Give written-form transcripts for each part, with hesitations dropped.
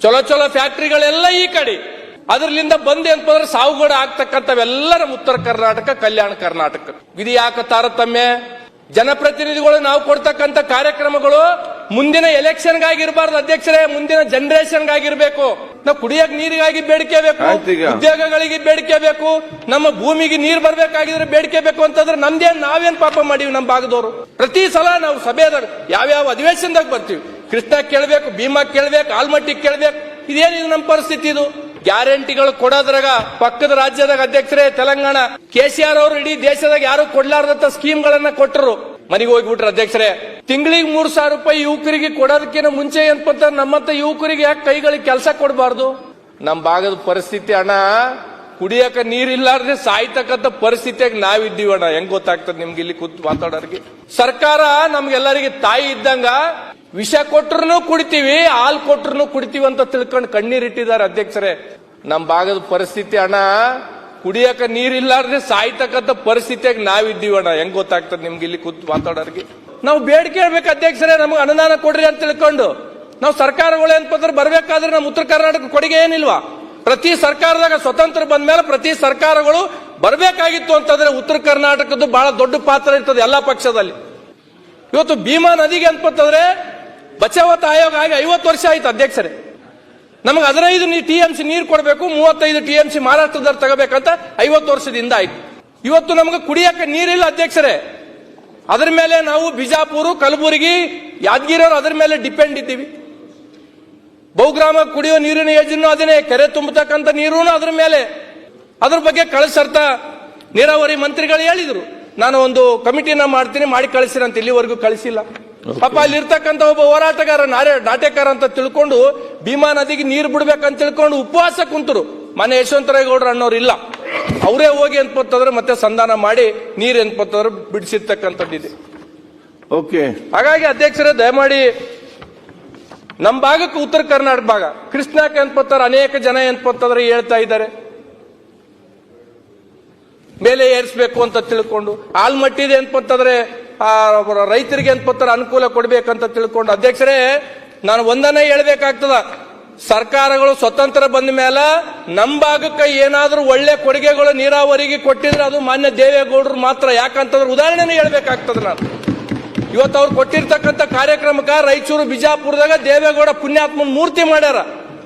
ಚಲೋ ಚಲೋ ಫ್ಯಾಕ್ಟರಿಗಳೆಲ್ಲ ಈ ಕಡೆ, ಅದರಿಂದ ಬಂದೆ ಅಂತಂದ್ರೆ ಸಾವುಗಡ ಆಗ್ತಕ್ಕಂಥವೆಲ್ಲ ನಮ್ಮ ಉತ್ತರ ಕರ್ನಾಟಕ, ಕಲ್ಯಾಣ ಕರ್ನಾಟಕ. ಇದು ಯಾಕೆ ತಾರತಮ್ಯ? ಜನಪ್ರತಿನಿಧಿಗಳು ನಾವು ಕೊಡ್ತಕ್ಕಂಥ ಕಾರ್ಯಕ್ರಮಗಳು ಮುಂದಿನ ಎಲೆಕ್ಷನ್ಗಾಗಿರ್ಬಾರ್ದು ಅಧ್ಯಕ್ಷರೇ, ಮುಂದಿನ ಜನರೇಷನ್ಗಾಗಿರ್ಬೇಕು. ನಾವು ಕುಡಿಯಕ್ ನೀರಿಗಾಗಿ ಬೇಡಿಕೆ ಬೇಕು, ಉದ್ಯೋಗಗಳಿಗೆ ಬೇಡಿಕೆ ಬೇಕು, ನಮ್ಮ ಭೂಮಿಗೆ ನೀರು ಬರ್ಬೇಕಾಗಿದ್ರೆ ಬೇಡಿಕೆ ಬೇಕು ಅಂತಂದ್ರೆ ನಾವೇನ್ ಪಾಪ ಮಾಡೀವಿ? ನಮ್ಮ ಭಾಗದವರು ಪ್ರತಿ ಸಲ ನಾವು ಸಭೆದಾಗ ಯಾವ್ಯಾವ ಅಧಿವೇಶನದಾಗ ಬರ್ತೀವಿ, ಕೃಷ್ಣ ಕೇಳ್ಬೇಕು, ಭೀಮಾ ಕೇಳ್ಬೇಕು, ಆಲ್ಮಟ್ಟಿ ಕೇಳ್ಬೇಕು. ಇದೇನಿದು ನಮ್ಮ ಪರಿಸ್ಥಿತಿ? ಇದು ಗ್ಯಾರಂಟಿಗಳು ಕೊಡೋದ್ರಾಗ ಪಕ್ಕದ ರಾಜ್ಯದಾಗ ಅಧ್ಯಕ್ಷರೇ ತೆಲಂಗಾಣ KCR ಅವರು ಇಡೀ ದೇಶದಾಗ ಯಾರು ಕೊಡ್ಲಾರ್ದಂತ ಸ್ಕೀಮ್ ಗಳನ್ನ ಕೊಟ್ಟರು, ಮನೆಗೆ ಹೋಗ್ಬಿಟ್ರು ಅಧ್ಯಕ್ಷರೇ. ತಿಂಗಳಿಗೆ 3,000 ರೂಪಾಯಿ ಯುವಕರಿಗೆ ಕೊಡೋದಕ್ಕಿಂತ ಮುಂಚೆ ಏನಪ್ಪ ನಮ್ಮಂತ ಯುವಕರಿಗೆ ಯಾಕೆ ಕೈಗಳಿಗೆ ಕೆಲಸ ಕೊಡಬಾರ್ದು? ನಮ್ಮ ಭಾಗದ ಪರಿಸ್ಥಿತಿ ಅಣ್ಣ, ಕುಡಿಯಕ ನೀರಿಲ್ಲಾರ್ದೆ ಸಾಯ್ತಕ್ಕಂಥ ಪರಿಸ್ಥಿತಿಯಾಗ ನಾವಿದ್ದೀವಿ ಅಣ್ಣ. ಹೆಂಗ್ ಗೊತ್ತಾಗ್ತದೆ ನಿಮ್ಗೆ ಇಲ್ಲಿ ಕೂತ್ ಮಾತಾಡೋರಿಗೆ? ಸರ್ಕಾರ ನಮ್ಗೆಲ್ಲರಿಗೆ ತಾಯಿ ಇದ್ದಂಗ, ವಿಷ ಕೊಟ್ರು ಕುಡಿತೀವಿ, ಹಾಲು ಕೊಟ್ರು ಕುಡಿತೀವಿ ಅಂತ ತಿಳ್ಕೊಂಡು ಕಣ್ಣೀರಿಟ್ಟಿದ್ದಾರೆ ಅಧ್ಯಕ್ಷರೇ. ನಮ್ಮ ಭಾಗದ ಪರಿಸ್ಥಿತಿ ಅಣ್ಣ, ಕುಡಿಯಕ ನೀರಿಲ್ಲಾರ್ದೆ ಸಾಯ್ತಕ್ಕಂಥ ಪರಿಸ್ಥಿತಿಯಾಗ ನಾವಿದ್ದೀವಿ ಅಣ್ಣ. ಹೆಂಗ್ ಗೊತ್ತಾಗ್ತದೆ ನಿಮ್ಗೆ ಇಲ್ಲಿ ಕೂತ್ ಮಾತಾಡೋರಿಗೆ? ನಾವು ಬೇಡಿಕೆ ಹೇಳ್ಬೇಕು ಅಧ್ಯಕ್ಷರೇ, ನಮ್ಗೆ ಅನುದಾನ ಕೊಡ್ರಿ ಅಂತ ತಿಳ್ಕೊಂಡು. ನಾವು ಸರ್ಕಾರಗಳು ಏನ್ಪಂದ್ರೆ ಬರ್ಬೇಕಾದ್ರೆ ನಮ್ಮ ಉತ್ತರ ಕರ್ನಾಟಕ ಕೊಡುಗೆ ಏನಿಲ್ವಾ? ಪ್ರತಿ ಸರ್ಕಾರದಾಗ ಸ್ವತಂತ್ರ ಬಂದ ಮೇಲೆ ಪ್ರತಿ ಸರ್ಕಾರಗಳು ಬರಬೇಕಾಗಿತ್ತು ಅಂತಂದ್ರೆ ಉತ್ತರ ಕರ್ನಾಟಕದ್ದು ಬಹಳ ದೊಡ್ಡ ಪಾತ್ರ ಇರ್ತದೆ ಎಲ್ಲಾ ಪಕ್ಷದಲ್ಲಿ. ಇವತ್ತು ಭೀಮಾ ನದಿಗೆ ಅಂತಂದ್ರೆ ಬಚಾವತ್ ಆಯೋಗ ಆಗಿ 50 ವರ್ಷ ಆಯ್ತು ಅಧ್ಯಕ್ಷರೇ. ನಮಗೆ 15 TMC ನೀರು ಕೊಡಬೇಕು, 35 TMC ಮಹಾರಾಷ್ಟ್ರದಲ್ಲಿ ತಗೋಬೇಕಂತ 50 ವರ್ಷದಿಂದ ಆಯ್ತು. ಇವತ್ತು ನಮಗೆ ಕುಡಿಯಕ್ಕೆ ನೀರಿಲ್ಲ ಅಧ್ಯಕ್ಷರೇ. ಅದರ ಮೇಲೆ ನಾವು ಬಿಜಾಪುರ, ಕಲಬುರಗಿ, ಯಾದಗಿರಿ ಅದರ ಮೇಲೆ ಡಿಪೆಂಡ್ ಇದ್ದೀವಿ. ಬಹುಗ್ರಾಮ ಕುಡಿಯೋ ನೀರಿನ ಯೋಜನೆ ಅದನ್ನೇ, ಕೆರೆ ತುಂಬತಕ್ಕಂಥ ನೀರು ಅದ್ರ ಮೇಲೆ. ಅದ್ರ ಬಗ್ಗೆ ಕಳಿಸರ್ತ ನೀರಾವರಿ ಮಂತ್ರಿಗಳು ಹೇಳಿದ್ರು, ನಾನು ಒಂದು ಕಮಿಟಿನ ಮಾಡ್ತೀನಿ, ಮಾಡಿ ಕಳಿಸಿರ ಅಂತ. ಇಲ್ಲಿವರೆಗೂ ಕಳಿಸಿಲ್ಲ. ಪಾಪ ಅಲ್ಲಿ ಇರ್ತಕ್ಕಂಥ ಒಬ್ಬ ಹೋರಾಟಗಾರ, ನಾಟ್ಯಕಾರ ಅಂತ ತಿಳ್ಕೊಂಡು ಭೀಮಾ ನದಿಗೆ ನೀರು ಬಿಡ್ಬೇಕಂತ ತಿಳ್ಕೊಂಡು ಉಪವಾಸ ಕುಂತರು. ಮನೆ ಯಶವಂತರೇಗೌಡರು ಅನ್ನೋರು ಇಲ್ಲ, ಅವರೇ ಹೋಗಿ ಅನ್ಪತ್ತಂದ್ರೆ ಮತ್ತೆ ಸಂಧಾನ ಮಾಡಿ ನೀರು ಅನ್ಪತ್ತಂದ್ರೆ ಬಿಡಿಸಿರ್ತಕ್ಕಂಥದ್ದಿದೆ. ಓಕೆ, ಹಾಗಾಗಿ ಅಧ್ಯಕ್ಷರೇ ದಯಮಾಡಿ ನಮ್ಮ ಭಾಗಕ್ಕೆ, ಉತ್ತರ ಕರ್ನಾಟಕ ಭಾಗ ಕೃಷ್ಣಕ್ಕೆ ಅನ್ಪತ್ತಾರೆ ಅನೇಕ ಜನ ಅನ್ಪತ್ತಂದ್ರೆ ಹೇಳ್ತಾ ಇದ್ದಾರೆ ಮೇಲೆ ಏರಿಸಬೇಕು ಅಂತ ತಿಳ್ಕೊಂಡು. ಆಲ್ಮಟ್ಟಿದೆ ಅನ್ಪತ್ತಂದ್ರೆ ರೈತರಿಗೆ ಅನ್ಪತ್ತರ ಅನುಕೂಲ ಕೊಡ್ಬೇಕಂತ ತಿಳ್ಕೊಂಡು. ಅಧ್ಯಕ್ಷರೇ ನಾನು ಒಂದನ್ನೇ ಹೇಳ್ಬೇಕಾಗ್ತದ, ಸರ್ಕಾರಗಳು ಸ್ವತಂತ್ರ ಬಂದ ಮೇಲೆ ನಮ್ಮ ಭಾಗಕ್ಕೆ ಏನಾದ್ರೂ ಒಳ್ಳೆ ಕೊಡುಗೆಗಳು ನೀರಾವರಿಗೆ ಕೊಟ್ಟಿದ್ರೆ ಅದು ಮಾನ್ಯ ದೇವೇಗೌಡರು ಮಾತ್ರ. ಯಾಕಂತಂದ್ರೆ ಉದಾಹರಣೆನೇ ಹೇಳ್ಬೇಕಾಗ್ತದೆ ನಾನು. ಇವತ್ತು ಅವ್ರು ಕೊಟ್ಟಿರ್ತಕ್ಕಂಥ ಕಾರ್ಯಕ್ರಮಕ್ಕೆ ರಾಯಚೂರು, ಬಿಜಾಪುರದಾಗ ದೇವೇಗೌಡ ಪುಣ್ಯಾತ್ಮನ ಮೂರ್ತಿ ಮಾಡ್ಯಾರ.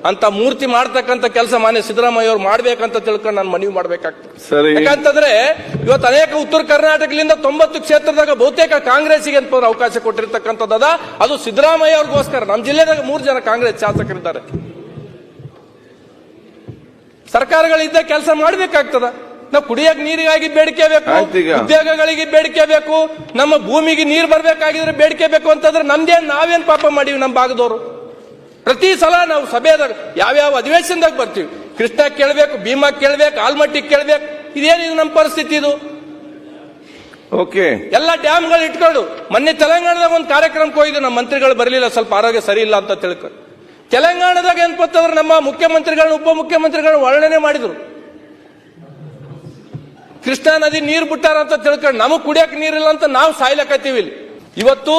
ಅಂತ ಮೂರ್ತಿ ಮಾಡ್ತಕ್ಕಂಥ ಕೆಲಸ ಮಾನ್ಯ ಸಿದ್ದರಾಮಯ್ಯ ಅವ್ರು ಮಾಡ್ಬೇಕಂತ ತಿಳ್ಕೊಂಡು ನಾನು ಮನವಿ ಮಾಡ್ಬೇಕಾಗ್ತದೆ. ಯಾಕಂತಂದ್ರೆ ಇವತ್ತು ಅನೇಕ ಉತ್ತರ ಕರ್ನಾಟಕದಿಂದ 90 ಕ್ಷೇತ್ರದಾಗ ಬಹುತೇಕ ಕಾಂಗ್ರೆಸ್ಗೆ ಅಂತ ಅವಕಾಶ ಕೊಟ್ಟಿರ್ತಕ್ಕಂಥದ್ದು ಅದು ಸಿದ್ದರಾಮಯ್ಯ ಅವ್ರಿಗೋಸ್ಕರ. ನಮ್ಮ ಜಿಲ್ಲೆದಾಗ 3 ಜನ ಕಾಂಗ್ರೆಸ್ ಶಾಸಕರಿದ್ದಾರೆ. ಸರ್ಕಾರಗಳಿದ್ದ ಕೆಲಸ ಮಾಡ್ಬೇಕಾಗ್ತದ. ನಾವು ಕುಡಿಯಕ್ ನೀರಿಗಾಗಿ ಬೇಡಿಕೆ ಬೇಕು, ಉದ್ಯೋಗಗಳಿಗೆ ಬೇಡಿಕೆ ಬೇಕು, ನಮ್ಮ ಭೂಮಿಗೆ ನೀರು ಬರ್ಬೇಕಾಗಿದ್ರೆ ಬೇಡಿಕೆ ಬೇಕು ಅಂತಂದ್ರೆ ನಾವೇನ್ ಪಾಪ ಮಾಡೀವಿ? ನಮ್ಮ ಭಾಗದವರು ಪ್ರತಿ ಸಲ ನಾವು ಸಭೆದಾಗ ಯಾವ್ಯಾವ ಅಧಿವೇಶನದಾಗ ಬರ್ತೀವಿ, ಕೃಷ್ಣ ಕೇಳ್ಬೇಕು, ಭೀಮಾ ಕೇಳ್ಬೇಕು, ಆಲ್ಮಟ್ಟಿ ಕೇಳ್ಬೇಕು. ಇದೇನಿದು ನಮ್ಮ ಪರಿಸ್ಥಿತಿ? ಇದು ಓಕೆ, ಎಲ್ಲ ಡ್ಯಾಮ್ಗಳು ಇಟ್ಕೊಂಡು. ಮೊನ್ನೆ ತೆಲಂಗಾಣದಾಗ ಒಂದು ಕಾರ್ಯಕ್ರಮಕ್ಕೆ ಹೋಗಿದ್ದು, ನಮ್ಮ ಮಂತ್ರಿಗಳು ಬರಲಿಲ್ಲ, ಸ್ವಲ್ಪ ಆರೋಗ್ಯ ಸರಿ ಇಲ್ಲ ಅಂತ ತಿಳ್ಕೊಂಡು. ತೆಲಂಗಾಣದಾಗ ಏನ್ಪತ್ತಂದ್ರೆ ನಮ್ಮ ಮುಖ್ಯಮಂತ್ರಿಗಳನ್ನ, ಉಪಮುಖ್ಯಮಂತ್ರಿಗಳನ್ನ ವರ್ಣನೆ ಮಾಡಿದ್ರು. ಕೃಷ್ಣಾ ನದಿ ನೀರು ಬಿಟ್ಟಾರ ಅಂತ ತಿಳ್ಕೊಂಡು ನಮಗ್ ಕುಡಿಯಕ್ ನೀರಿಲ್ಲ ಅಂತ ನಾವು ಸಾಯ್ಲಕತ್ತೀವಿ ಇಲ್ಲಿ. ಇವತ್ತು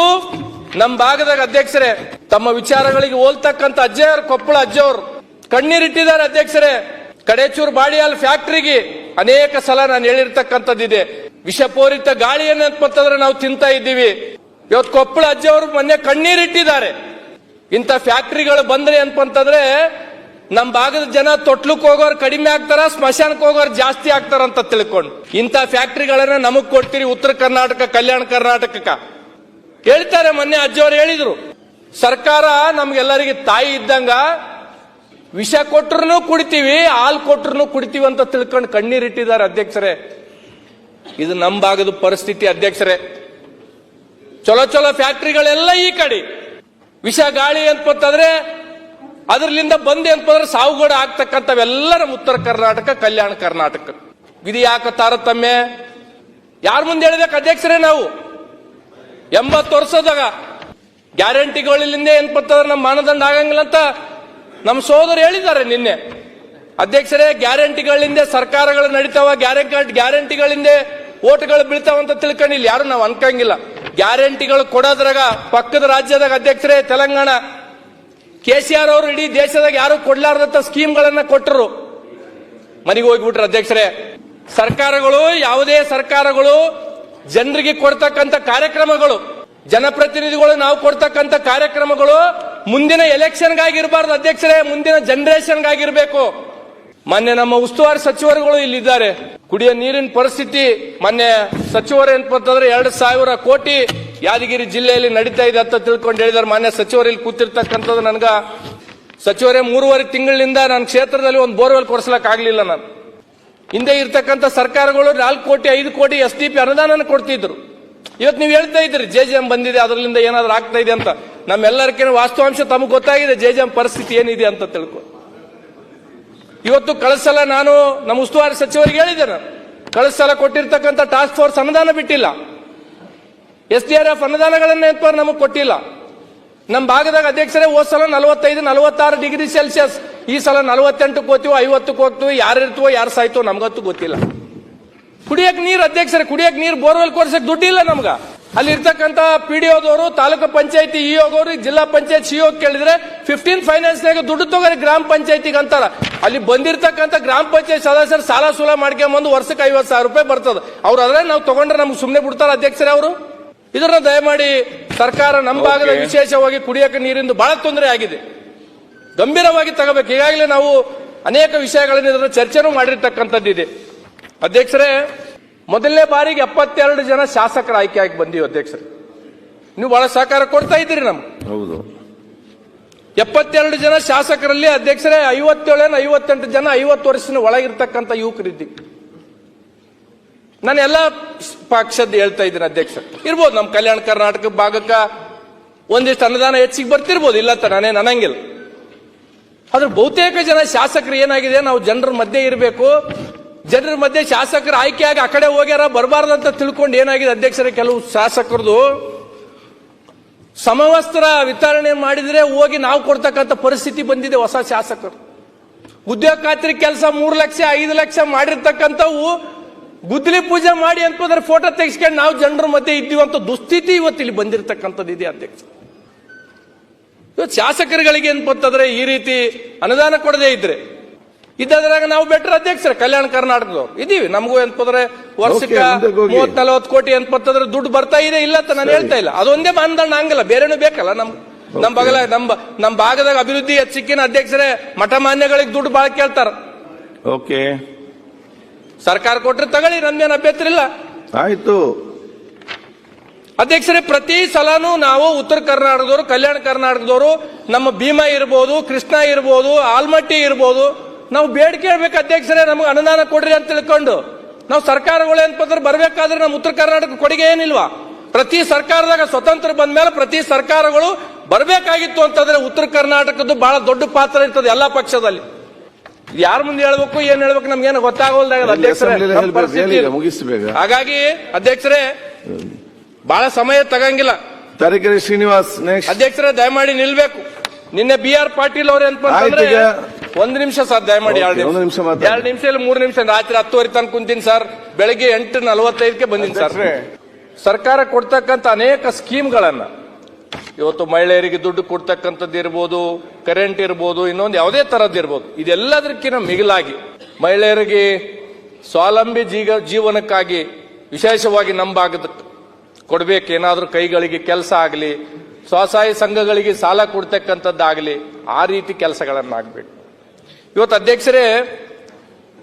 ನಮ್ಮ ಭಾಗದಾಗ ಅಧ್ಯಕ್ಷರೇ ತಮ್ಮ ವಿಚಾರಗಳಿಗೆ ಹೋಲ್ತಕ್ಕಂಥ ಅಜ್ಜಯ್ಯವ್ರು, ಕೊಪ್ಪಳ ಅಜ್ಜವ್ರು ಕಣ್ಣೀರಿಟ್ಟಿದ್ದಾರೆ ಅಧ್ಯಕ್ಷರೇ. ಕಡೇಚೂರು ಬಾಡಿಯಾಲ್ ಫ್ಯಾಕ್ಟರಿಗೆ ಅನೇಕ ಸಲ ನಾನು ಹೇಳಿರ್ತಕ್ಕಂಥದ್ದಿದೆ. ವಿಷಪೂರಿತ ಗಾಳಿಯನ್ನು ಅಂತಂದ್ರೆ ನಾವು ತಿಂತಾ ಇದ್ದೀವಿ. ಇವತ್ತು ಕೊಪ್ಪಳ ಅಜ್ಜವ್ರು ಮೊನ್ನೆ ಕಣ್ಣೀರಿಟ್ಟಿದ್ದಾರೆ. ಇಂಥ ಫ್ಯಾಕ್ಟರಿಗಳು ಬಂದ್ರೆ ಅಂತಂದ್ರೆ ನಮ್ಮ ಭಾಗದ ಜನ ತೊಟ್ಲಕ್ಕೆ ಹೋಗೋರು ಕಡಿಮೆ ಆಗ್ತಾರ, ಸ್ಮಶಾನಕ್ಕೆ ಹೋಗೋರು ಜಾಸ್ತಿ ಆಗ್ತಾರ ಅಂತ ತಿಳ್ಕೊಂಡು ಇಂಥ ಫ್ಯಾಕ್ಟರಿಗಳನ್ನ ನಮಗ್ ಕೊಡ್ತೀರಿ ಉತ್ತರ ಕರ್ನಾಟಕ, ಕಲ್ಯಾಣ ಕರ್ನಾಟಕಕ್ಕ ಹೇಳ್ತಾರೆ. ಮೊನ್ನೆ ಅಜ್ಜವ್ರು ಹೇಳಿದ್ರು, ಸರ್ಕಾರ ನಮ್ಗೆಲ್ಲರಿಗೆ ತಾಯಿ ಇದ್ದಂಗ, ವಿಷ ಕೊಟ್ರು ಕುಡಿತೀವಿ, ಹಾಲು ಕೊಟ್ರು ಕುಡಿತೀವಿ ಅಂತ ತಿಳ್ಕೊಂಡು ಕಣ್ಣೀರಿಟ್ಟಿದ್ದಾರೆ ಅಧ್ಯಕ್ಷರೇ. ಇದು ನಮ್ಮ ಭಾಗದ ಪರಿಸ್ಥಿತಿ ಅಧ್ಯಕ್ಷರೇ. ಚಲೋ ಚಲೋ ಫ್ಯಾಕ್ಟರಿಗಳೆಲ್ಲ ಈ ಕಡೆ, ವಿಷ ಗಾಳಿ ಅಂತಂದ್ರೆ ಅದರಿಂದ ಬಂದೆ ಅಂತಂದ್ರೆ ಸಾವುಗಡ ಆಗ್ತಕ್ಕಂಥವೆಲ್ಲ ನಮ್ಮ ಉತ್ತರ ಕರ್ನಾಟಕ, ಕಲ್ಯಾಣ ಕರ್ನಾಟಕ. ಇದು ಯಾಕೆ ತಾರತಮ್ಯ? ಯಾರ ಮುಂದೆ ಹೇಳ್ಬೇಕು ಅಧ್ಯಕ್ಷರೇ? ನಾವು 80 ವರ್ಷದಾಗ ಗ್ಯಾರಂಟಿಗಳಿಂದ ಏನ್ಪತ್ತಂದ್ರೆ ನಮ್ಮ ಮಾನದಂಡ ಆಗಂಗಿಲ್ಲ ಅಂತ ನಮ್ಮ ಸೋದರು ಹೇಳಿದ್ದಾರೆ ನಿನ್ನೆ. ಅಧ್ಯಕ್ಷರೇ, ಗ್ಯಾರಂಟಿಗಳಿಂದ ಸರ್ಕಾರಗಳು ನಡೀತಾವ, ಗ್ಯಾರಂಟಿಗಳಿಂದ ಓಟ್ಗಳು ಬೀಳ್ತಾವ ಅಂತ ತಿಳ್ಕೊಂಡು ಇಲ್ಲಿ ಯಾರು ನಾವು ಅನ್ಕಂಗಿಲ್ಲ. ಗ್ಯಾರಂಟಿಗಳು ಕೊಡೋದ್ರಾಗ ಪಕ್ಕದ ರಾಜ್ಯದಾಗ ಅಧ್ಯಕ್ಷರೇ ತೆಲಂಗಾಣ KCR ಅವರು ಇಡೀ ದೇಶದಾಗ ಯಾರು ಕೊಡ್ಲಾರ್ದಂತ ಸ್ಕೀಮ್ಗಳನ್ನ ಕೊಟ್ಟರು, ಮನೆಗೆ ಹೋಗ್ಬಿಟ್ರು ಅಧ್ಯಕ್ಷರೇ. ಸರ್ಕಾರಗಳು, ಯಾವುದೇ ಸರ್ಕಾರಗಳು ಜನರಿಗೆ ಕೊಡ್ತಕ್ಕಂಥ ಕಾರ್ಯಕ್ರಮಗಳು, ಜನಪ್ರತಿನಿಧಿಗಳು ನಾವು ಕೊಡ್ತಕ್ಕಂಥ ಕಾರ್ಯಕ್ರಮಗಳು ಮುಂದಿನ ಎಲೆಕ್ಷನ್ಗಾಗಿರ್ಬಾರ್ದು ಅಧ್ಯಕ್ಷರೇ, ಮುಂದಿನ ಜನರೇಷನ್ಗಾಗಿರ್ಬೇಕು. ಮೊನ್ನೆ ನಮ್ಮ ಉಸ್ತುವಾರಿ ಸಚಿವರುಗಳು ಇಲ್ಲಿದ್ದಾರೆ. ಕುಡಿಯೋ ನೀರಿನ ಪರಿಸ್ಥಿತಿ ಮೊನ್ನೆ ಸಚಿವರು ಏನಂತಂದ್ರೆ 2,000 ಕೋಟಿ ಯಾದಗಿರಿ ಜಿಲ್ಲೆಯಲ್ಲಿ ನಡೀತಾ ಇದೆ ಅಂತ ತಿಳ್ಕೊಂಡು ಹೇಳಿದಾರೆ. ಮಾನ್ಯ ಸಚಿವರು ಇಲ್ಲಿ ಕೂತಿರ್ತಕ್ಕಂಥದ್ದು ನನಗ ಸಚಿವರೇ 3.5 ತಿಂಗಳಿಂದ ನನ್ನ ಕ್ಷೇತ್ರದಲ್ಲಿ ಒಂದು ಬೋರ್ವೆಲ್ ಕೊಡಿಸ್ಲಕ್ ಆಗ್ಲಿಲ್ಲ. ನಾನು ಹಿಂದೆ ಇರ್ತಕ್ಕಂಥ ಸರ್ಕಾರಗಳು 4 ಕೋಟಿ 5 ಕೋಟಿ SDP ಅನುದಾನ ಕೊಡ್ತಿದ್ರು. ಇವತ್ತು ನೀವು ಹೇಳ್ತಾ ಇದ್ರಿ JJM ಬಂದಿದೆ, ಅದರಿಂದ ಏನಾದ್ರೂ ಆಗ್ತಾ ಇದೆ ಅಂತ. ನಮ್ಮೆಲ್ಲರಿಗಿನ ವಾಸ್ತವಾಂಶ ತಮಗೆ ಗೊತ್ತಾಗಿದೆ JJM ಪರಿಸ್ಥಿತಿ ಏನಿದೆ ಅಂತ ತಿಳ್ಕೊ. ಇವತ್ತು ಕಳಿಸಲ ನಾನು ನಮ್ಮ ಉಸ್ತುವಾರಿ ಸಚಿವರಿಗೆ ಹೇಳಿದ್ದೆ, ನಾನು ಕಳಿಸಲ ಕೊಟ್ಟಿರ್ತಕ್ಕಂಥ ಟಾಸ್ಕ್ ಫೋರ್ಸ್ ಅನುದಾನ ಬಿಟ್ಟಿಲ್ಲ, SDRF ಅನುದಾನಗಳನ್ನ ನಮಗೆ ಕೊಟ್ಟಿಲ್ಲ. ನಮ್ಮ ಭಾಗದಾಗ ಅಧ್ಯಕ್ಷರೇ ಹೋದ ಸಲ 45-46 ಡಿಗ್ರಿ ಸೆಲ್ಸಿಯಸ್, ಈ ಸಲ 48 ಹೋಗ್ತೀವೋ 50 ಹೋಗ್ತೀವೋ, ಯಾರು ಇರ್ತೀವೋ ಯಾರು ಸಾಯ್ತೋ ನಮ್ಗಂತೂ ಗೊತ್ತಿಲ್ಲ. ಕುಡಿಯಕ್ ನೀರು ಅಧ್ಯಕ್ಷರೇ, ಕುಡಿಯಕ್ ನೀರು ಬೋರ್ವೆಲ್ ಕೊಡ್ಸಕ್ ದುಡ್ಡಿಲ್ಲ ನಮ್ಗ. ಅಲ್ಲಿ ಇರ್ತಕ್ಕಂಥ PDOದವರು, ತಾಲೂಕು ಪಂಚಾಯತಿ EOದವರು, ಜಿಲ್ಲಾ ಪಂಚಾಯತ್ CO ಕೇಳಿದ್ರೆ 15 ಫೈನಾನ್ಸ್ನಾಗ ದುಡ್ಡು ತಗೋರಿ ಗ್ರಾಮ ಪಂಚಾಯತಿಗೆ ಅಂತಾರ. ಅಲ್ಲಿ ಬಂದಿರ್ತಕ್ಕಂಥ ಗ್ರಾಮ ಪಂಚಾಯತ್ ಸದಸ್ಯರು ಸಾಲ ಸೂಲ ಮಾಡ್ಕೊಂಬಂದು ವರ್ಷಕ್ಕೆ 50,000 ರೂಪಾಯಿ ಬರ್ತದ. ಅವ್ರು ಅದ್ರೆ ನಾವು ತಗೊಂಡ್ರೆ ನಮ್ಗೆ ಸುಮ್ಮನೆ ಬಿಡ್ತಾರ ಅಧ್ಯಕ್ಷರೇ ಅವರು. ಇದನ್ನ ದಯಮಾಡಿ ಸರ್ಕಾರ ನಮ್ಮ ಭಾಗದ ವಿಶೇಷವಾಗಿ ಕುಡಿಯಕ್ಕೆ ನೀರಿಂದು ಬಹಳ ತೊಂದರೆ ಆಗಿದೆ, ಗಂಭೀರವಾಗಿ ತಗೋಬೇಕು. ಈಗಾಗಲೇ ನಾವು ಅನೇಕ ವಿಷಯಗಳನ್ನ ಇದರ ಚರ್ಚೆನೂ ಮಾಡಿರ್ತಕ್ಕಂಥದ್ದಿದೆ. ಅಧ್ಯಕ್ಷರೇ, ಮೊದಲನೇ ಬಾರಿಗೆ 72 ಜನ ಶಾಸಕರ ಆಯ್ಕೆ ಆಗಿ ಬಂದೀವಿ ಅಧ್ಯಕ್ಷರೇ. ನೀವು ಬಹಳ ಸಹಕಾರ ಕೊಡ್ತಾ ಇದ್ದೀರಿ ನಮ್ಗೆ. ಹೌದು, 72 ಜನ ಶಾಸಕರಲ್ಲಿ ಅಧ್ಯಕ್ಷರೇ 57-58 ಜನ 50 ವರ್ಷದ ಒಳಗಿರ್ತಕ್ಕಂಥ ಯುವಕರಿದ್ದೀವಿ. ನಾನು ಎಲ್ಲ ಪಕ್ಷದ ಹೇಳ್ತಾ ಇದ್ದೀನಿ ಅಧ್ಯಕ್ಷ. ಇರ್ಬೋದು ನಮ್ಮ ಕಲ್ಯಾಣ ಕರ್ನಾಟಕ ಭಾಗಕ್ಕೆ ಒಂದಿಷ್ಟು ಅನುದಾನ ಹೆಚ್ಚಿಗೆ ಬರ್ತಿರ್ಬೋದು, ಇಲ್ಲ ಅಂತ ನಾನೇನು ಅನ್ನಂಗಿಲ್ಲ. ಆದ್ರೆ ಬಹುತೇಕ ಜನ ಶಾಸಕರು ಏನಾಗಿದೆ, ನಾವು ಜನರ ಮಧ್ಯೆ ಇರಬೇಕು, ಜನರ ಮಧ್ಯೆ ಶಾಸಕರು ಆಯ್ಕೆಯಾಗಿ ಆ ಕಡೆ ಹೋಗ್ಯಾರ ಬರಬಾರ್ದಂತ ತಿಳ್ಕೊಂಡು ಏನಾಗಿದೆ ಅಧ್ಯಕ್ಷರೇ, ಕೆಲವು ಶಾಸಕರದು ಸಮವಸ್ತ್ರ ವಿತರಣೆ ಮಾಡಿದ್ರೆ ಹೋಗಿ ನಾವು ಕೊಡ್ತಕ್ಕಂಥ ಪರಿಸ್ಥಿತಿ ಬಂದಿದೆ. ಹೊಸ ಶಾಸಕರು ಉದ್ಯೋಗ ಖಾತ್ರಿ ಕೆಲಸ 3 ಲಕ್ಷ 5 ಲಕ್ಷ ಮಾಡಿರ್ತಕ್ಕಂಥವು ಗುದ್ದಲಿ ಪೂಜೆ ಮಾಡಿ ಅಂತಂದ್ರೆ ಫೋಟೋ ತೆಗೆಸ್ಕೊಂಡು ನಾವು ಜನರ ಮಧ್ಯೆ ಇದ್ದೀವಂತ ದುಸ್ಥಿತಿ ಇವತ್ತು ಇಲ್ಲಿ ಬಂದಿರತಕ್ಕಂಥದ್ದು ಇದೆ ಅಧ್ಯಕ್ಷ. ಇವತ್ತು ಶಾಸಕರುಗಳಿಗೆ ಅಂತಂದ್ರೆ ಈ ರೀತಿ ಅನುದಾನ ಕೊಡದೇ ಇದ್ರೆ ಇದ್ದಾಗ ನಾವು ಬೆಟರ್ ಅಧ್ಯಕ್ಷರ ಕಲ್ಯಾಣ ಕರ್ನಾಟಕದವ್ರು ಇದೀವಿ. ನಮಗೂ ಅಂತಂದ್ರೆ ವರ್ಷಕ್ಕೆ 30-40 ಕೋಟಿ ಅಂತಂದ್ರೆ ದುಡ್ಡು ಬರ್ತಾ ಇದೆ, ಇಲ್ಲ ಅಂತ ನಾನು ಹೇಳ್ತಾ ಇಲ್ಲ. ಅದೊಂದೇ ಮಾನದಂಡ ಹಂಗಲ್ಲ, ಬೇರೆನೂ ಬೇಕಲ್ಲ. ನಮ್ಮ ಭಾಗದಾಗ ಅಭಿವೃದ್ಧಿ ಹೆಚ್ಚಿಕ್ಕಿನ ಅಧ್ಯಕ್ಷರೇ ಮಠ ಮಾನ್ಯಗಳಿಗೆ ದುಡ್ಡು ಬಾಳ ಕೇಳ್ತಾರ. ಓಕೆ, ಸರ್ಕಾರ ಕೊಟ್ರೆ ತಗೊಳ್ಳಿ, ನಮ್ದೇನು ಅಭ್ಯಂತರ ಇಲ್ಲ. ಆಯ್ತು ಅಧ್ಯಕ್ಷರೇ, ಪ್ರತಿ ಸಲನೂ ನಾವು ಉತ್ತರ ಕರ್ನಾಟಕದವರು, ಕಲ್ಯಾಣ ಕರ್ನಾಟಕದವರು, ನಮ್ಮ ಭೀಮಾ ಇರ್ಬೋದು, ಕೃಷ್ಣ ಇರ್ಬೋದು, ಆಲ್ಮಟ್ಟಿ ಇರ್ಬೋದು, ನಾವು ಬೇಡಿಕೆ ಹೇಳ್ಬೇಕು ಅಧ್ಯಕ್ಷರೇ, ನಮ್ಗೆ ಅನುದಾನ ಕೊಡ್ರಿ ಅಂತ ತಿಳ್ಕೊಂಡು. ನಾವು ಸರ್ಕಾರಗಳು ಏನಂತಂದ್ರೆ ಬರ್ಬೇಕಾದ್ರೆ ನಮ್ಮ ಉತ್ತರ ಕರ್ನಾಟಕ ಕೊಡುಗೆ ಏನಿಲ್ವಾ? ಪ್ರತಿ ಸರ್ಕಾರದಾಗ ಸ್ವತಂತ್ರ ಬಂದ ಮೇಲೆ ಪ್ರತಿ ಸರ್ಕಾರಗಳು ಬರಬೇಕಾಗಿತ್ತು ಅಂತಂದ್ರೆ ಉತ್ತರ ಕರ್ನಾಟಕದ್ದು ಬಹಳ ದೊಡ್ಡ ಪಾತ್ರ ಇರ್ತದೆ ಎಲ್ಲಾ ಪಕ್ಷದಲ್ಲಿ. ಯಾರ ಮುಂದೆ ಹೇಳ್ಬೇಕು ಏನ್ ಹೇಳ್ಬೇಕು ನಮ್ಗೇನು ಗೊತ್ತಾಗೋಲ್ದಾಗ ಅಧ್ಯಕ್ಷರೇ. ಹಾಗಾಗಿ ಅಧ್ಯಕ್ಷರೇ ಬಹಳ ಸಮಯ ತಗಂಗಿಲ್ಲ. ತರೀಕೆರೆ ಶ್ರೀನಿವಾಸ್ ನೆಕ್ಸ್ಟ್. ಅಧ್ಯಕ್ಷರೇ ದಯಮಾಡಿ ನಿಲ್ಬೇಕು. ನಿನ್ನೆ BR ಪಾಟೀಲ್ ಅವ್ರು ಅಂತಂದ್ರೆ 1 ನಿಮಿಷ ಸರ್, ದಯಮಾಡಿ 2 ನಿಮಿಷ ಇಲ್ಲ 3 ನಿಮಿಷ. ರಾತ್ರಿ 10:30 ತನಕ ಕುಂತೀನಿ ಸರ್, ಬೆಳಗ್ಗೆ 8:45ಕ್ಕೆ ಬಂದಿನಿ ಸರ್. ಸರ್ಕಾರ ಕೊಡ್ತಕ್ಕಂಥ ಅನೇಕ ಸ್ಕೀಮ್ಗಳನ್ನ ಇವತ್ತು ಮಹಿಳೆಯರಿಗೆ ದುಡ್ಡು ಕೊಡ್ತಕ್ಕಂಥದ್ದು ಇರ್ಬೋದು, ಕರೆಂಟ್ ಇರ್ಬೋದು, ಇನ್ನೊಂದು ಯಾವುದೇ ತರದ್ದು ಇರ್ಬೋದು, ಇದೆಲ್ಲದಕ್ಕಿಂತ ಮಿಗಿಲಾಗಿ ಮಹಿಳೆಯರಿಗೆ ಸ್ವಾವಲಂಬಿ ಜೀವನಕ್ಕಾಗಿ ವಿಶೇಷವಾಗಿ ನಮ್ಮ ಭಾಗದ ಕೊಡ್ಬೇಕೇನಾದ್ರೂ ಕೈಗಳಿಗೆ ಕೆಲಸ ಆಗಲಿ, ಸ್ವಸಹಾಯ ಸಂಘಗಳಿಗೆ ಸಾಲ ಕೊಡ್ತಕ್ಕಂಥದ್ದಾಗಲಿ, ಆ ರೀತಿ ಕೆಲಸಗಳನ್ನಾಗಬೇಕು. ಇವತ್ತು ಅಧ್ಯಕ್ಷರೇ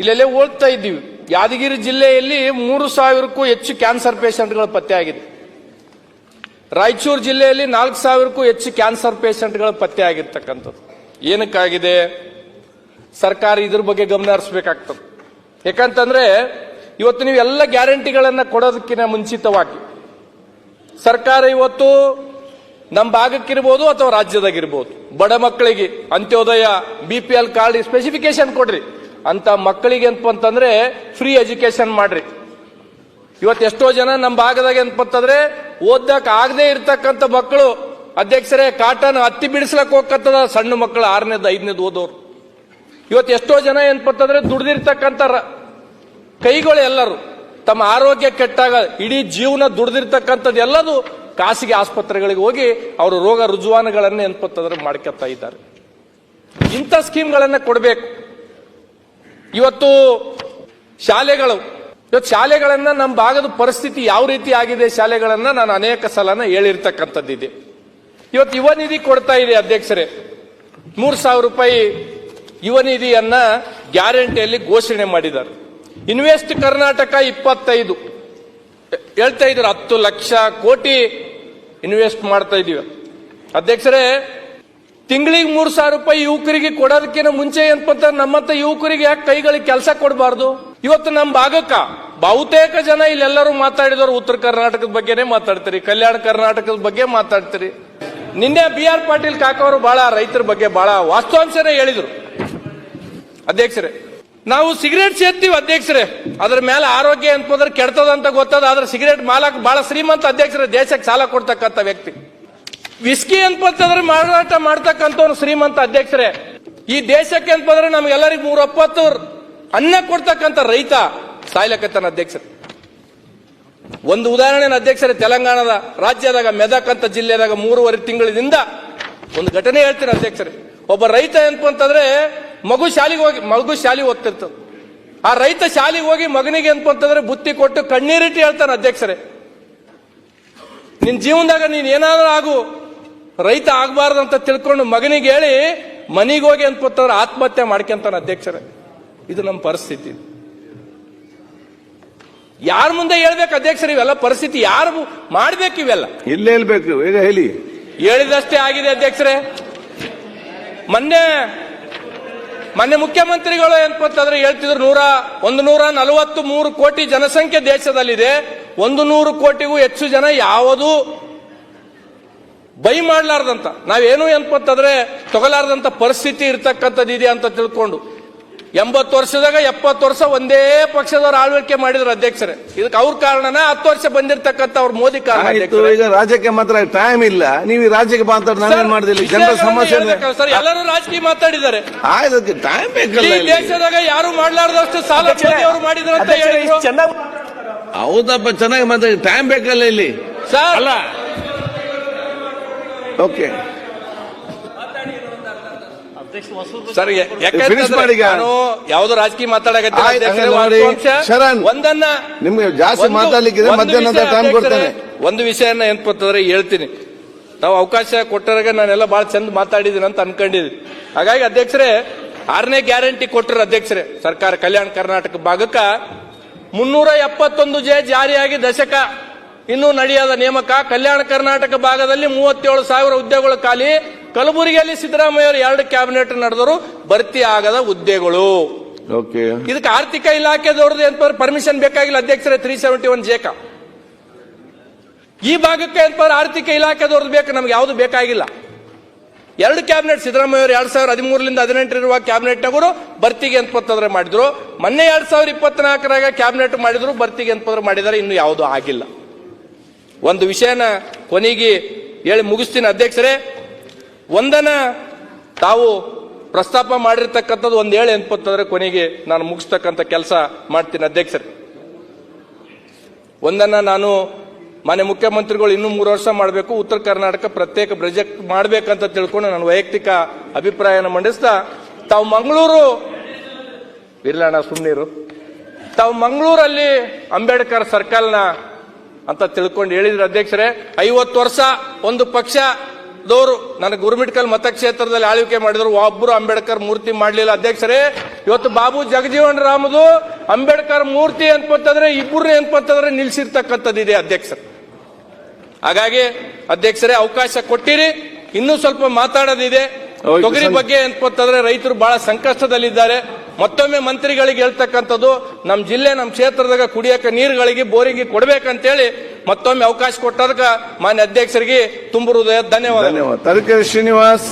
ಇಲ್ಲೆಲ್ಲೇ ಓದ್ತಾ ಇದ್ದೀವಿ, ಯಾದಗಿರಿ ಜಿಲ್ಲೆಯಲ್ಲಿ 3,000ಕ್ಕೂ ಹೆಚ್ಚು ಕ್ಯಾನ್ಸರ್ ಪೇಷಂಟ್ಗಳು ಪತ್ತೆ ಆಗಿದೆ. ರಾಯಚೂರು ಜಿಲ್ಲೆಯಲ್ಲಿ 4,000ಕ್ಕೂ ಹೆಚ್ಚು ಕ್ಯಾನ್ಸರ್ ಪೇಷಂಟ್ಗಳು ಪತ್ತೆ ಆಗಿರ್ತಕ್ಕಂಥದ್ದು. ಏನಕ್ಕಾಗಿದೆ? ಸರ್ಕಾರ ಇದ್ರ ಬಗ್ಗೆ ಗಮನ ಹರಿಸಬೇಕಾಗ್ತದೆ. ಯಾಕಂತಂದ್ರೆ ಇವತ್ತು ನೀವು ಎಲ್ಲ ಗ್ಯಾರಂಟಿಗಳನ್ನ ಕೊಡೋದಕ್ಕಿಂತ ಮುಂಚಿತವಾಗಿ ಸರ್ಕಾರ ಇವತ್ತು ನಮ್ಮ ಭಾಗಕ್ಕಿರ್ಬೋದು ಅಥವಾ ರಾಜ್ಯದಾಗಿರ್ಬೋದು ಬಡ ಮಕ್ಕಳಿಗೆ ಅಂತ್ಯೋದಯ BPL ಕಾರ್ಡ್ ಸ್ಪೆಸಿಫಿಕೇಶನ್ ಕೊಡ್ರಿ ಅಂತ ಮಕ್ಕಳಿಗೆ ಅಂತಂದ್ರೆ ಫ್ರೀ ಎಜುಕೇಶನ್ ಮಾಡ್ರಿ. ಇವತ್ತು ಎಷ್ಟೋ ಜನ ನಮ್ಮ ಭಾಗದಾಗ ಅಂತಂದ್ರೆ ಓದಕ್ ಆಗದೆ ಇರ್ತಕ್ಕಂಥ ಮಕ್ಕಳು ಅಧ್ಯಕ್ಷರೇ ಕಾಟನ್ ಹತ್ತಿ ಬಿಡಿಸ್ಲಕ್ ಹೋಗತ್ತದ, ಸಣ್ಣ ಮಕ್ಕಳು 6ನೇದು 5ನೇದು ಓದೋರು. ಇವತ್ತು ಎಷ್ಟೋ ಜನ ಏನಪ್ಪಂತಂದ್ರೆ ದುಡ್ದಿರ್ತಕ್ಕಂಥ ಕೈಗಳು ಎಲ್ಲರೂ ತಮ್ಮ ಆರೋಗ್ಯ ಕೆಟ್ಟಾಗ ಇಡೀ ಜೀವನ ದುಡ್ದಿರ್ತಕ್ಕಂಥದ್ದು ಎಲ್ಲದು ಖಾಸಗಿ ಆಸ್ಪತ್ರೆಗಳಿಗೆ ಹೋಗಿ ಅವರು ರೋಗ ರುಜುವಾನುಗಳನ್ನ ಏನ್ಪತ್ತಂದ್ರೆ ಮಾಡ್ಕೊತಾ ಇದ್ದಾರೆ. ಇಂಥ ಸ್ಕೀಮ್ಗಳನ್ನ ಕೊಡಬೇಕು. ಇವತ್ತು ಶಾಲೆಗಳನ್ನ ನಮ್ಮ ಭಾಗದ ಪರಿಸ್ಥಿತಿ ಯಾವ ರೀತಿ ಆಗಿದೆ ಶಾಲೆಗಳನ್ನ ನಾನು ಅನೇಕ ಸಲನ ಹೇಳಿರ್ತಕ್ಕಂಥದ್ದಿದೆ. ಇವತ್ತು ಯುವ ನಿಧಿ ಕೊಡ್ತಾ ಇದೆ ಅಧ್ಯಕ್ಷರೇ, 3,000 ರೂಪಾಯಿ ಯುವ ನಿಧಿಯನ್ನ ಗ್ಯಾರಂಟಿಯಲ್ಲಿ ಘೋಷಣೆ ಮಾಡಿದ್ದಾರೆ. ಇನ್ವೆಸ್ಟ್ ಕರ್ನಾಟಕ 25 ಹೇಳ್ತಾ ಇದ್ರು 10 ಲಕ್ಷ ಕೋಟಿ ಇನ್ವೆಸ್ಟ್ ಮಾಡ್ತಾ ಇದೀವಿ ಅಧ್ಯಕ್ಷರೇ. ತಿಂಗಳಿಗೆ 3,000 ರೂಪಾಯಿ ಯುವಕರಿಗೆ ಕೊಡೋದಕ್ಕಿಂತ ಮುಂಚೆ ಏನಪ್ಪ ನಮ್ಮಂತ ಯುವಕರಿಗೆ ಯಾಕೆ ಕೈಗಳಿಗೆ ಕೆಲಸ ಕೊಡಬಾರ್ದು? ಇವತ್ತು ನಮ್ಮ ಭಾಗಕ್ಕ ಬಹುತೇಕ ಜನ ಇಲ್ಲೆಲ್ಲರೂ ಮಾತಾಡಿದವರು ಉತ್ತರ ಕರ್ನಾಟಕದ ಬಗ್ಗೆನೇ ಮಾತಾಡ್ತೀರಿ, ಕಲ್ಯಾಣ ಕರ್ನಾಟಕದ ಬಗ್ಗೆ ಮಾತಾಡ್ತೀರಿ. ನಿನ್ನೆ BR ಪಾಟೀಲ್ ಕಾಕವರು ಬಹಳ ರೈತರ ಬಗ್ಗೆ ಬಹಳ ವಾಸ್ತವಾಂಶನೇ ಹೇಳಿದ್ರು ಅಧ್ಯಕ್ಷರೇ. ನಾವು ಸಿಗರೇಟ್ ಸೇರ್ತೀವಿ ಅಧ್ಯಕ್ಷರೇ, ಅದ್ರ ಮೇಲೆ ಆರೋಗ್ಯ ಅಂತಂದ್ರೆ ಕೆಡ್ತದಂತ ಗೊತ್ತದ. ಆದ್ರೆ ಸಿಗರೇಟ್ ಮಾಲಕ್ ಬಹಳ ಶ್ರೀಮಂತ ಅಧ್ಯಕ್ಷರೇ, ದೇಶಕ್ಕೆ ಸಾಲ ಕೊಡ್ತಕ್ಕಂಥ ವ್ಯಕ್ತಿ. ವಿಸ್ಕಿ ಅಂತಂದ್ರೆ ಮಾರಾಟ ಮಾಡ್ತಕ್ಕಂಥವ್ನು ಶ್ರೀಮಂತ ಅಧ್ಯಕ್ಷರೇ. ಈ ದೇಶಕ್ಕೆ ಅಂತಂದ್ರೆ ನಮ್ಗೆಲ್ಲರಿಗೂ 3 ಅನ್ನ ಕೊಡ್ತಕ್ಕಂಥ ರೈತ ಸಾಯ್ಲಕತ್ತಾನ ಅಧ್ಯಕ್ಷರೇ. ಒಂದು ಉದಾಹರಣೆ ಅಧ್ಯಕ್ಷರೇ, ತೆಲಂಗಾಣದ ರಾಜ್ಯದಾಗ ಮೆದಕ್ ಅಂತ ಜಿಲ್ಲೆದಾಗ 3.5 ತಿಂಗಳಿಂದ ಒಂದು ಘಟನೆ ಹೇಳ್ತೀನಿ ಅಧ್ಯಕ್ಷರೇ. ಒಬ್ಬ ರೈತ ಅಂತಂದ್ರೆ ಮಗು ಶಾಲೆಗೆ ಓದ್ತಿರ್ತದೆ. ಆ ರೈತ ಶಾಲೆಗೆ ಹೋಗಿ ಮಗನಿಗೆ ಅಂತಂದ್ರೆ ಬುತ್ತಿ ಕೊಟ್ಟು ಕಣ್ಣೀರಿಟ್ಟು ಹೇಳ್ತಾನೆ ಅಧ್ಯಕ್ಷರೇ, ನಿನ್ ಜೀವನದಾಗ ನೀನ್ ಏನಾದ್ರೂ ಆಗು, ರೈತ ಆಗಬಾರ್ದು ಅಂತ ತಿಳ್ಕೊಂಡು ಮಗನಿಗೆ ಹೇಳಿ ಮನೆಗೆ ಹೋಗಿ ಅಂತಂದ್ರೆ ಆತ್ಮಹತ್ಯೆ ಮಾಡ್ಕೊಂತಾನೆ ಅಧ್ಯಕ್ಷರೇ. ಇದು ನಮ್ಮ ಪರಿಸ್ಥಿತಿ. ಯಾರ ಮುಂದೆ ಹೇಳ್ಬೇಕು ಅಧ್ಯಕ್ಷರೇ? ಇವೆಲ್ಲ ಪರಿಸ್ಥಿತಿ ಯಾರು ಮಾಡ್ಬೇಕು? ಇವೆಲ್ಲ ಇಲ್ಲೇ ಹೇಳ್ಬೇಕು. ಈಗ ಹೇಳಿದಷ್ಟೇ ಆಗಿದೆ ಅಧ್ಯಕ್ಷರೇ. ಮೊನ್ನೆ ಮುಖ್ಯಮಂತ್ರಿಗಳು ಏನಂತಂದ್ರೆ ಹೇಳ್ತಿದ್ರು 143 ಕೋಟಿ ಜನಸಂಖ್ಯೆ ದೇಶದಲ್ಲಿದೆ, 100 ಕೋಟಿಗೂ ಹೆಚ್ಚು ಜನ ಯಾವುದು ಬೈ ಮಾಡ್ಲಾರ್ದಂತ, ನಾವೇನು ಏನಂತಂದ್ರೆ ತಗೊಲಾರ್ದಂತ ಪರಿಸ್ಥಿತಿ ಇರ್ತಕ್ಕಂಥದ್ದಿದೆ ಅಂತ ತಿಳ್ಕೊಂಡು 80 ವರ್ಷದಾಗ 70 ವರ್ಷ ಒಂದೇ ಪಕ್ಷದವ್ರು ಆಳ್ವಿಕೆ ಮಾಡಿದ್ರು ಅಧ್ಯಕ್ಷರೇ. ಇದಕ್ಕೆ ಅವ್ರ ಕಾರಣನ 10 ವರ್ಷ ಬಂದಿರತಕ್ಕಂಥ ಅವ್ರ ಮೋದಿ ಕಾರಣ. ಈಗ ರಾಜ್ಯಕ್ಕೆ ಮಾತ್ರ ಟೈಮ್ ಇಲ್ಲ, ನೀವು ರಾಜ್ಯಕ್ಕೆ ಮಾತಾಡ ಮಾಡಿದಿಲ್ಲ. ಜನರ ಸಮಸ್ಯೆ ಸರ್, ಎಲ್ಲರೂ ರಾಜಕೀಯ ಮಾತಾಡಿದ್ದಾರೆ. ಟೈಮ್ ಬೇಕಲ್ಲ. ಈ ದೇಶದಾಗ ಯಾರು ಮಾಡ್ಲಾರ್ದಷ್ಟು ಸಾಲ ಅವರು ಮಾಡಿದ್ರು ಅಂತ ಹೇಳಿದ್ರು. ಹೌದಪ್ಪ, ಚೆನ್ನಾಗಿ ಮಾತಾಡಿ. ಟೈಮ್ ಬೇಕಲ್ಲ ಇಲ್ಲಿ ಸರ್. ಅಲ್ಲ ಓಕೆ ಸರ್, ನಾನು ಯಾವ್ದು ರಾಜಕೀಯ ಒಂದನ್ನ ನಿಮ್ಗೆ ಜಾಸ್ತಿ ಮಾತಾಡ್ಲಿಕ್ಕೆ ಮಧ್ಯಾಹ್ನದ ಟೈಮ್ ಕೊಡ್ತೇನೆ. ಒಂದು ವಿಷಯನ ಏನ್ಪತ್ತಂದ್ರೆ ಹೇಳ್ತೀನಿ. ನಾವು ಅವಕಾಶ ಕೊಟ್ಟರಾಗ ನಾನೆಲ್ಲ ಬಹಳ ಚಂದ ಮಾತಾಡಿದ್ದೀನಿ ಅಂತ ಅನ್ಕೊಂಡಿದ್ದೀನಿ. ಹಾಗಾಗಿ ಅಧ್ಯಕ್ಷರೇ, 6ನೇ ಗ್ಯಾರಂಟಿ ಕೊಟ್ಟರು ಅಧ್ಯಕ್ಷರೇ. ಸರ್ಕಾರ ಕಲ್ಯಾಣ ಕರ್ನಾಟಕ ಭಾಗಕ್ಕ 371 ಜಾರಿಯಾಗಿ ದಶಕ ಇನ್ನೂ ನಡೆಯದ ನೇಮಕ. ಕಲ್ಯಾಣ ಕರ್ನಾಟಕ ಭಾಗದಲ್ಲಿ 37,000 ಹುದ್ದೆಗಳು ಖಾಲಿ. ಕಲಬುರಗಿಯಲ್ಲಿ ಸಿದ್ದರಾಮಯ್ಯ ಅವರು 2 ಕ್ಯಾಬಿನೆಟ್ ನಡೆದರು, ಭರ್ತಿ ಆಗದ ಹುದ್ದೆಗಳು. ಇದಕ್ಕೆ ಆರ್ಥಿಕ ಇಲಾಖೆದವ್ರದ್ದು ಎಂತ ಪರ್ಮಿಷನ್ ಬೇಕಾಗಿಲ್ಲ ಅಧ್ಯಕ್ಷರೇ. 371 ಜೇಕ ಈ ಭಾಗಕ್ಕೆ ಎಂತ ಆರ್ಥಿಕ ಇಲಾಖೆದವ್ರದ್ದು ಬೇಕು, ನಮ್ಗೆ ಯಾವ್ದು ಬೇಕಾಗಿಲ್ಲ. 2 ಕ್ಯಾಬಿನೆಟ್ ಸಿದ್ದರಾಮಯ್ಯ ಅವರು 2013ರಿಂದ 18 ಇರುವ ಕ್ಯಾಬಿನೆಟ್ನವರು ಭರ್ತಿಗೆ ಎಂತಂದ್ರೆ ಮಾಡಿದ್ರು. ಮೊನ್ನೆ 2024ರಾಗ ಕ್ಯಾಬಿನೆಟ್ ಮಾಡಿದ್ರು, ಭರ್ತಿಗೆ ಎಂತಂದ್ರೆ ಮಾಡಿದ್ದಾರೆ. ಇನ್ನು ಯಾವುದು ಆಗಿಲ್ಲ. ಒಂದು ವಿಷಯನ ಕೊನೆಗೆ ಹೇಳಿ ಮುಗಿಸ್ತೀನಿ ಅಧ್ಯಕ್ಷರೇ. ಒಂದನ ತಾವು ಪ್ರಸ್ತಾಪ ಮಾಡಿರ್ತಕ್ಕಂಥದ್ದು ಒಂದು ಹೇಳಿ ಅಂತಂದ್ರೆ ಕೊನೆಗೆ ನಾನು ಮುಗಿಸ್ತಕ್ಕಂಥ ಕೆಲಸ ಮಾಡ್ತೀನಿ ಅಧ್ಯಕ್ಷರೇ. ಒಂದನ್ನ ನಾನು ಮಾನ್ಯ ಮುಖ್ಯಮಂತ್ರಿಗಳು ಇನ್ನೂ 3 ವರ್ಷ ಮಾಡಬೇಕು, ಉತ್ತರ ಕರ್ನಾಟಕ ಪ್ರತ್ಯೇಕ ಪ್ರಾಜೆಕ್ಟ್ ಮಾಡ್ಬೇಕಂತ ತಿಳ್ಕೊಂಡು ನಾನು ವೈಯಕ್ತಿಕ ಅಭಿಪ್ರಾಯನ ಮಂಡಿಸ್ತಾ, ತಾವು ಮಂಗಳೂರಲ್ಲಿ ಅಂಬೇಡ್ಕರ್ ಸರ್ಕಲ್ನ ಅಂತ ತಿಳ್ಕೊಂಡು ಹೇಳಿದ್ರು ಅಧ್ಯಕ್ಷರೇ. 50 ವರ್ಷ ಒಂದು ಪಕ್ಷದವರು ನನಗೆ ಗುರುಮಿಟ್ಕಲ್ ಮತಕ್ಷೇತ್ರದಲ್ಲಿ ಆಳ್ವಿಕೆ ಮಾಡಿದ್ರು, ಒಬ್ಬರು ಅಂಬೇಡ್ಕರ್ ಮೂರ್ತಿ ಮಾಡಲಿಲ್ಲ ಅಧ್ಯಕ್ಷರೇ. ಇವತ್ತು ಬಾಬು ಜಗಜೀವನ್ ರಾಮದು ಅಂಬೇಡ್ಕರ್ ಮೂರ್ತಿ ಅಂತಂದ್ರೆ ಇಬ್ಬರು ಅಂತಂದ್ರೆ ನಿಲ್ಸಿರ್ತಕ್ಕಂಥದ್ದಿದೆ ಅಧ್ಯಕ್ಷರೇ. ಹಾಗಾಗಿ ಅಧ್ಯಕ್ಷರೇ, ಅವಕಾಶ ಕೊಟ್ಟಿರಿ, ಇನ್ನೂ ಸ್ವಲ್ಪ ಮಾತಾಡೋದಿದೆ. ತೊಗರಿ ಬಗ್ಗೆ ಅಂತಂದ್ರೆ ರೈತರು ಬಹಳ ಸಂಕಷ್ಟದಲ್ಲಿದ್ದಾರೆ. ಮತ್ತೊಮ್ಮೆ ಮಂತ್ರಿಗಳಿಗೆ ಹೇಳ್ತಕ್ಕಂಥದ್ದು, ನಮ್ಮ ಜಿಲ್ಲೆ ನಮ್ಮ ಕ್ಷೇತ್ರದಾಗ ಕುಡಿಯಕ್ಕೆ ನೀರುಗಳಿಗೆ ಬೋರಿಗೆ ಕೊಡ್ಬೇಕಂತೇಳಿ ಮತ್ತೊಮ್ಮೆ ಅವಕಾಶ ಕೊಟ್ಟದಕ್ಕೆ ಮಾನ್ಯ ಅಧ್ಯಕ್ಷರಿಗೆ ತುಂಬ ಹೃದಯ ಧನ್ಯವಾದ. ತರೀಕೆರೆ ಶ್ರೀನಿವಾಸ್.